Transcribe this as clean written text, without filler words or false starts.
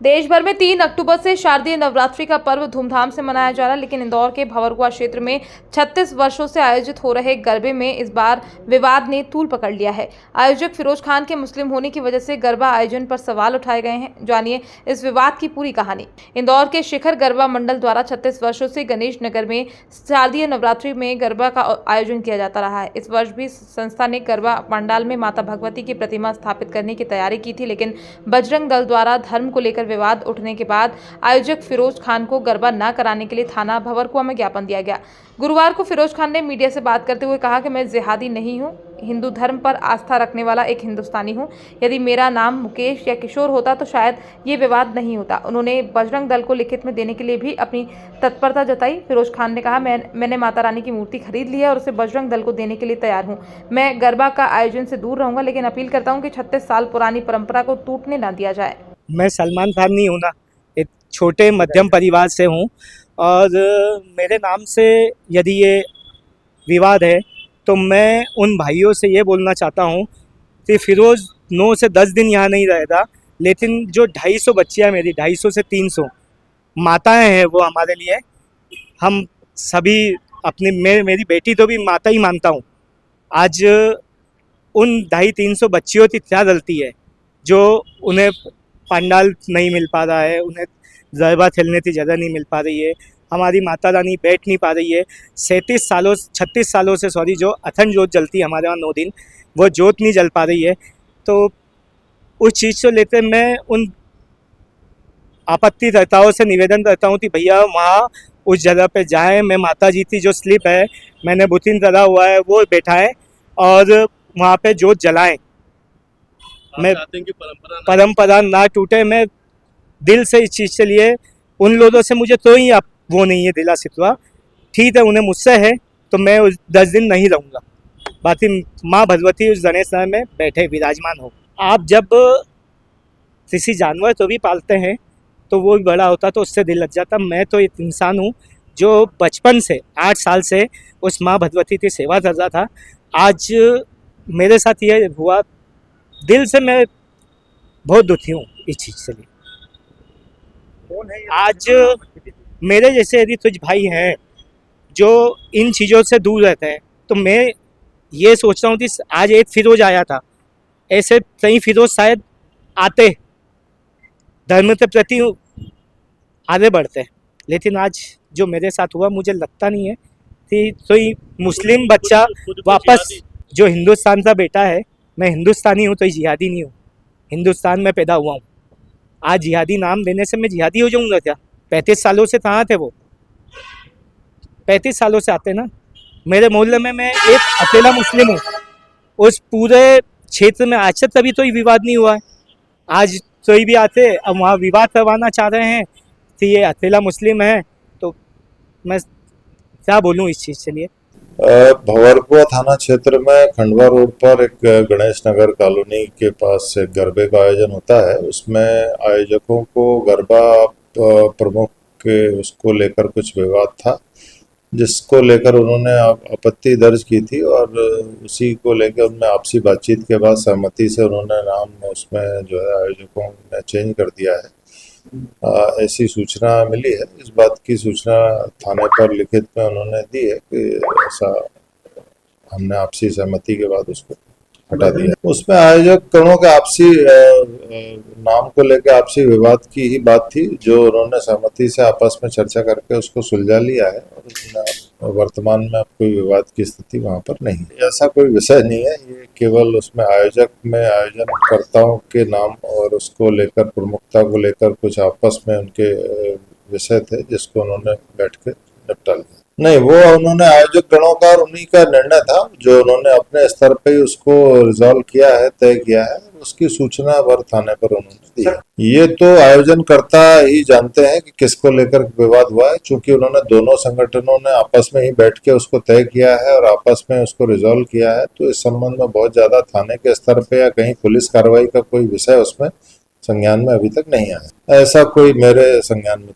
देश भर में 3 अक्टूबर से शारदीय नवरात्रि का पर्व धूमधाम से मनाया जा रहा है, लेकिन इंदौर के भंवरकुआ क्षेत्र में 36 वर्षों से आयोजित हो रहे गरबे में इस बार विवाद ने तूल पकड़ लिया है। आयोजक फिरोज खान के मुस्लिम होने की वजह से गरबा आयोजन पर सवाल उठाए गए हैं। जानिए इस विवाद की पूरी कहानी। इंदौर के शिखर गरबा मंडल द्वारा 36 वर्षों से गणेश नगर में शारदीय नवरात्रि में गरबा का आयोजन किया जाता रहा है। इस वर्ष भी संस्था ने गरबा पंडाल में माता भगवती की प्रतिमा स्थापित करने की तैयारी की थी, लेकिन बजरंग दल द्वारा धर्म को लेकर विवाद उठने के बाद आयोजक फिरोज खान को गरबा न कराने के लिए थाना भंवरकुआ में ज्ञापन दिया गया। गुरुवार को फिरोज खान ने मीडिया से बात करते हुए कहा कि मैं जिहादी नहीं हूं, हिंदू धर्म पर आस्था रखने वाला एक हिंदुस्तानी हूं। यदि मेरा नाम मुकेश या किशोर होता तो शायद ये विवाद नहीं होता। उन्होंने बजरंग दल को लिखित में देने के लिए भी अपनी तत्परता जताई। फिरोज खान ने कहा, मैंने माता रानी की मूर्ति खरीद ली है और उसे बजरंग दल को देने के लिए तैयार हूँ। मैं गरबा का आयोजन से दूर रहूंगा, लेकिन अपील करता हूँ कि 36 साल पुरानी परंपरा को टूटने न दिया जाए। मैं सलमान खान नहीं हूँ ना, एक छोटे मध्यम परिवार से हूँ और मेरे नाम से यदि ये विवाद है तो मैं उन भाइयों से ये बोलना चाहता हूँ कि फिरोज़ 9 से 10 दिन यहाँ नहीं रहेगा, लेकिन जो 250 बच्चियाँ मेरी 250 से 300 माताएं हैं वो हमारे लिए, हम सभी अपनी मेरी बेटी तो भी माता ही मानता हूँ। आज उन 250-300 बच्चियों की क्या गलती है जो उन्हें पंडाल नहीं मिल पा रहा है, उन्हें गरबा खेलने की जगह नहीं मिल पा रही है, हमारी माता रानी बैठ नहीं पा रही है। 36 सालों से जो अखंड जोत जलती है हमारे वहाँ 9 दिन, वो जोत नहीं जल पा रही है। तो उस चीज़ को लेकर मैं उन आपत्तिकर्ताओं से निवेदन करता हूँ कि भैया वहाँ उस जगह पे जाएं। मैं माता जी की जो स्लिप है मैंने बुकिंग करा हुआ है वो बैठाएं और वहाँ पे जोत जलाएं। मैं चाहते हैं कि परंपरा ना टूटे। मैं दिल से इस चीज़ के लिए उन लोगों से मुझे तो ही वो नहीं है दिला सितवा। ठीक है, उन्हें मुझसे है तो मैं उस 10 दिन नहीं रहूँगा। बाकी माँ भगवती उस गणेश नगर में बैठे विराजमान हो। आप जब किसी जानवर को भी पालते हैं तो वो बड़ा होता तो उससे दिल लग जाता। मैं तो एक इंसान हूँ जो बचपन से 8 साल से उस माँ भगवती की सेवा कर रहा था। आज मेरे साथ ये हुआ, दिल से मैं बहुत दुखी हूँ इस चीज़ से। आज मेरे जैसे यदि कुछ भाई हैं जो इन चीज़ों से दूर रहते हैं, तो मैं ये सोच रहा हूँ कि आज एक फिरोज आया था, ऐसे कई फिरोज शायद आते धर्म के प्रति आगे बढ़ते, लेकिन आज जो मेरे साथ हुआ मुझे लगता नहीं है कि कोई मुस्लिम बच्चा वापस जो हिंदुस्तान का बेटा है, मैं हिंदुस्तानी हूँ तो जिहादी नहीं हूँ, हिंदुस्तान में पैदा हुआ हूँ। आज जिहादी नाम देने से मैं जिहादी हो जाऊँगा क्या? 35 सालों से कहाँ थे वो? 35 सालों से आते ना। मेरे मोहल्ले में मैं एक अकेला मुस्लिम हूँ, उस पूरे क्षेत्र में आज तक कभी कोई विवाद नहीं हुआ है। आज कोई भी आते अब वहाँ विवाद करवाना चाह रहे हैं कि ये अकेला मुस्लिम है, तो मैं क्या बोलूँ इस चीज़ के लिए। भंवरकुआ थाना क्षेत्र में खंडवा रोड पर एक गणेश नगर कॉलोनी के पास एक गरबे का आयोजन होता है। उसमें आयोजकों को गरबा प्रमुख के उसको लेकर कुछ विवाद था, जिसको लेकर उन्होंने आपत्ति दर्ज की थी और उसी को लेकर उनमें आपसी बातचीत के बाद सहमति से उन्होंने नाम उसमें जो है आयोजकों ने चेंज कर दिया है। ऐसी सूचना मिली है। इस बात की सूचना थाने पर लिखित में उन्होंने दी है कि ऐसा हमने आपसी सहमति के बाद उसको हटा दिया। उसमें आयोजक गणों के आपसी नाम को लेकर आपसी विवाद की ही बात थी, जो उन्होंने सहमति से आपस में चर्चा करके उसको सुलझा लिया है और वर्तमान में कोई विवाद की स्थिति वहां पर नहीं है। ऐसा कोई विषय नहीं है, ये केवल उसमें आयोजक में आयोजनकर्ताओं के नाम और उसको लेकर प्रमुखता को लेकर कुछ आपस में उनके विषय थे, जिसको उन्होंने बैठ के निपटा लिया। नहीं, वो उन्होंने आयोजक गणों का और उन्हीं का निर्णय था, जो उन्होंने अपने स्तर पे ही उसको रिजॉल्व किया है, तय किया है। उसकी सूचना भर थाने पर उन्होंने दी है। ये तो आयोजनकर्ता ही जानते हैं कि किसको लेकर विवाद हुआ है, क्योंकि उन्होंने दोनों संगठनों ने आपस में ही बैठ के उसको तय किया है और आपस में उसको रिजॉल्व किया है। तो इस संबंध में बहुत ज्यादा थाने के स्तर पे या कहीं पुलिस कार्रवाई का कोई विषय उसमें संज्ञान में अभी तक नहीं आया। ऐसा कोई मेरे संज्ञान में तो